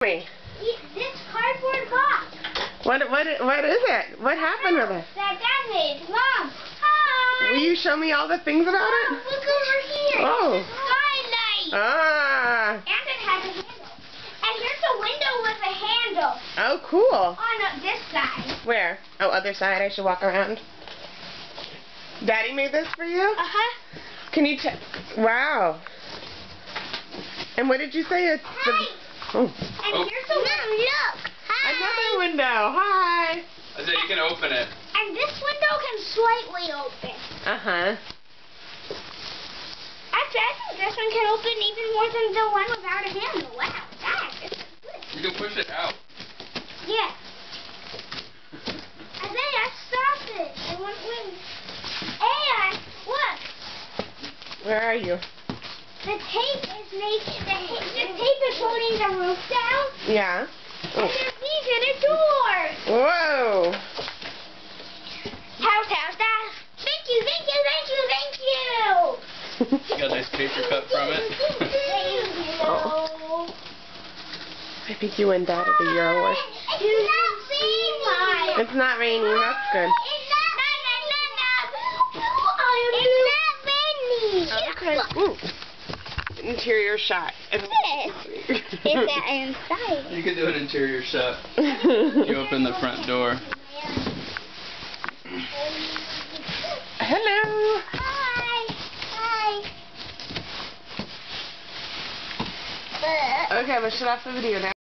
Me. This cardboard box. What is it? What happened with it? That Dad made. Mom, hi. Will you show me all the things about it? Mom, look over here. Oh. It's a skylight. Ah. And it has a handle. And here's a window with a handle. Oh, cool. On this side. Where? Oh, other side. I should walk around. Daddy made this for you? Uh-huh. Can you check? Wow. And what did you say? It's the... Hi. Oh. And here's a window. Look. Hi. Another window. Hi. I said you can open it. And this window can slightly open. Uh-huh. Actually, I think this one can open even more than the one without a handle. Wow, Dad, this is good. You can push it out. Yeah. And then I stopped it. I went with. And look, Where are you? the tape is making the tape is holding the roof down. Yeah. And Oh. there's these in a door. Whoa. How's that? Thank you, thank you, thank you, thank you. You got a nice paper cut from it. Thank you. Oh. I think you and Dad are the Eurowars. It's not raining. It's not raining. That's good. It's not Okay. Ooh. Interior shot. Is that inside? You can do an interior shot. You open the front door. Hello. Hi. Okay, I'm gonna shut off the video now.